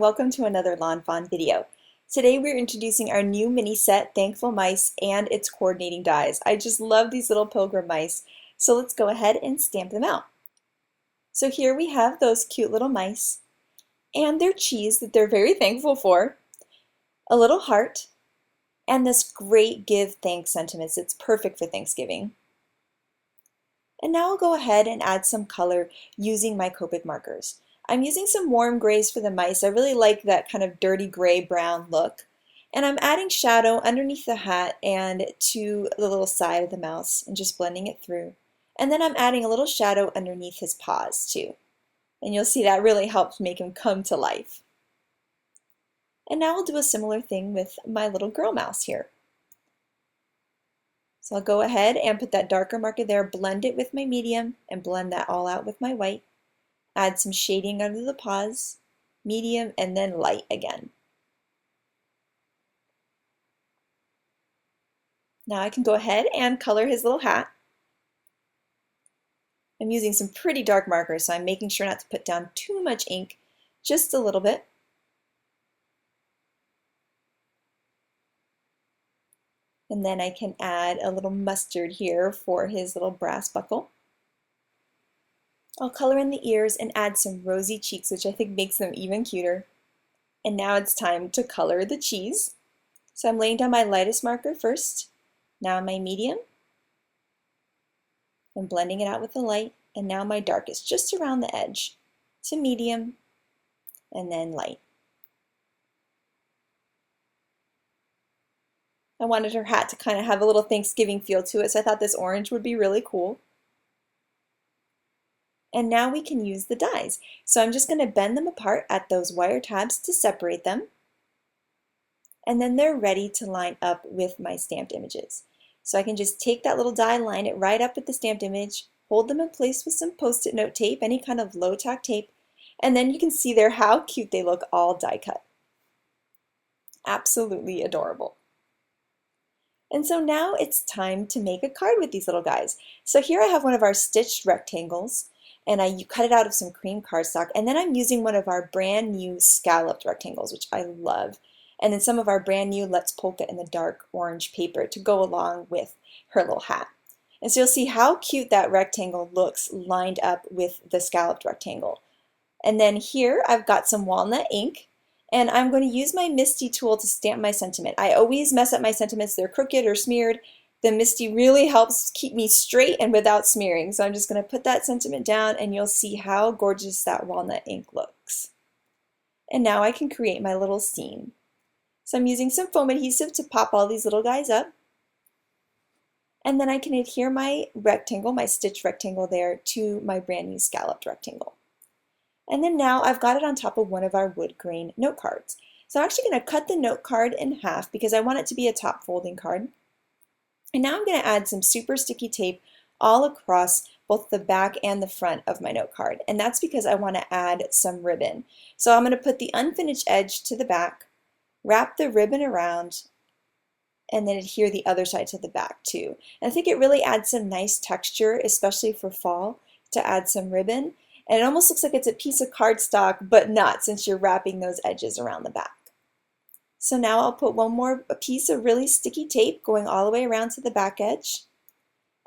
welcome to another Lawn Fawn video. Today we're introducing our new mini set, Thankful Mice, and its coordinating dies. I just love these little pilgrim mice, so let's go ahead and stamp them out. So here we have those cute little mice, and their cheese that they're very thankful for, a little heart, and this great give thanks sentiments. It's perfect for Thanksgiving. And now I'll go ahead and add some color using my Copic markers. I'm using some warm grays for the mice. I really like that kind of dirty gray brown look. And I'm adding shadow underneath the hat and to the little side of the mouse and just blending it through. And then I'm adding a little shadow underneath his paws too. And you'll see that really helps make him come to life. And now I'll do a similar thing with my little girl mouse here. So I'll go ahead and put that darker marker there, blend it with my medium, and blend that all out with my white. Add some shading under the paws, medium, and then light again. Now I can go ahead and color his little hat. I'm using some pretty dark markers, so I'm making sure not to put down too much ink, just a little bit. And then I can add a little mustard here for his little brass buckle. I'll color in the ears and add some rosy cheeks, which I think makes them even cuter. And now it's time to color the cheese. So I'm laying down my lightest marker first, now my medium, and blending it out with the light, and now my darkest, just around the edge, to medium, and then light. I wanted her hat to kind of have a little Thanksgiving feel to it, so I thought this orange would be really cool. And now we can use the dies. So I'm just going to bend them apart at those wire tabs to separate them. And then they're ready to line up with my stamped images. So I can just take that little die, line it right up with the stamped image, hold them in place with some Post-it note tape, any kind of low tack tape, and then you can see there how cute they look all die cut. Absolutely adorable. And so now it's time to make a card with these little guys. So here I have one of our stitched rectangles, and I cut it out of some cream cardstock, and then I'm using one of our brand new scalloped rectangles, which I love, and then some of our brand new Let's Polka in the dark orange paper to go along with her little hat. And so you'll see how cute that rectangle looks lined up with the scalloped rectangle. And then here I've got some walnut ink, and I'm going to use my Misty tool to stamp my sentiment. I always mess up my sentiments, they're crooked or smeared. The Misty really helps keep me straight and without smearing. So I'm just going to put that sentiment down and you'll see how gorgeous that walnut ink looks. And now I can create my little scene. So I'm using some foam adhesive to pop all these little guys up. And then I can adhere my rectangle, my stitched rectangle there, to my brand new scalloped rectangle. And then now I've got it on top of one of our wood grain note cards. So I'm actually going to cut the note card in half because I want it to be a top folding card. And now I'm going to add some super sticky tape all across both the back and the front of my note card. And that's because I want to add some ribbon. So I'm going to put the unfinished edge to the back, wrap the ribbon around, and then adhere the other side to the back too. And I think it really adds some nice texture, especially for fall, to add some ribbon. And it almost looks like it's a piece of cardstock, but not, since you're wrapping those edges around the back. So now I'll put one more piece of really sticky tape going all the way around to the back edge,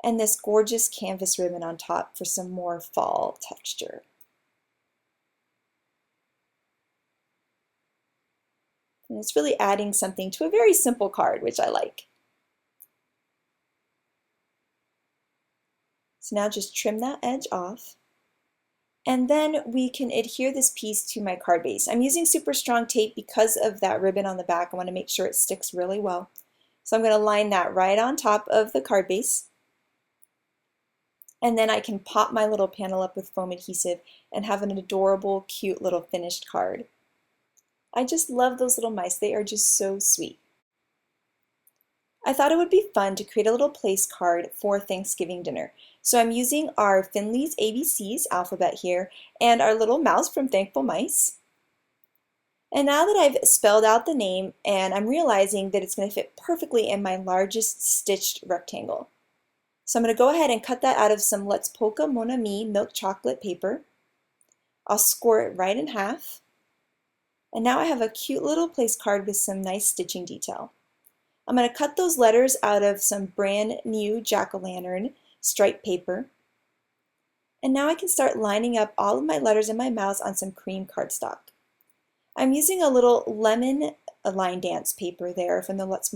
and this gorgeous canvas ribbon on top for some more fall texture. And it's really adding something to a very simple card, which I like. So now just trim that edge off. And then we can adhere this piece to my card base. I'm using super strong tape because of that ribbon on the back. I want to make sure it sticks really well. So I'm going to line that right on top of the card base. And then I can pop my little panel up with foam adhesive and have an adorable, cute little finished card. I just love those little mice. They are just so sweet. I thought it would be fun to create a little place card for Thanksgiving dinner. So I'm using our Finley's ABCs alphabet here and our little mouse from Thankful Mice. And now that I've spelled out the name, and I'm realizing that it's going to fit perfectly in my largest stitched rectangle. So I'm going to go ahead and cut that out of some Let's Polka Mon Ami milk chocolate paper. I'll score it right in half. And now I have a cute little place card with some nice stitching detail. I'm going to cut those letters out of some brand new jack-o'-lantern striped paper. And now I can start lining up all of my letters and my mouths on some cream cardstock. I'm using a little lemon line dance paper there from the Let's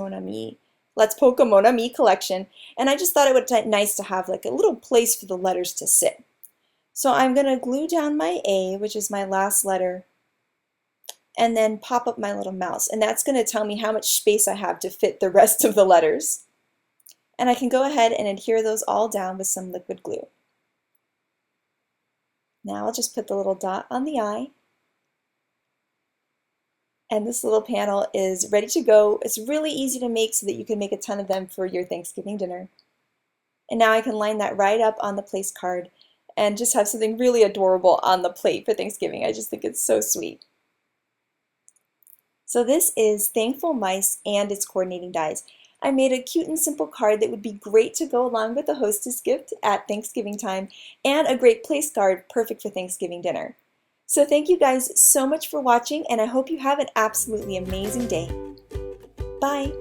Polka Mon Ami collection, and I just thought it would be nice to have like a little place for the letters to sit. So I'm going to glue down my A, which is my last letter, and then pop up my little mouse, and that's going to tell me how much space I have to fit the rest of the letters. And I can go ahead and adhere those all down with some liquid glue. Now I'll just put the little dot on the eye, and this little panel is ready to go. It's really easy to make so that you can make a ton of them for your Thanksgiving dinner. And now I can line that right up on the place card and just have something really adorable on the plate for Thanksgiving. I just think it's so sweet. So this is Thankful Mice and its coordinating dies. I made a cute and simple card that would be great to go along with the hostess gift at Thanksgiving time, and a great place card perfect for Thanksgiving dinner. So thank you guys so much for watching, and I hope you have an absolutely amazing day. Bye!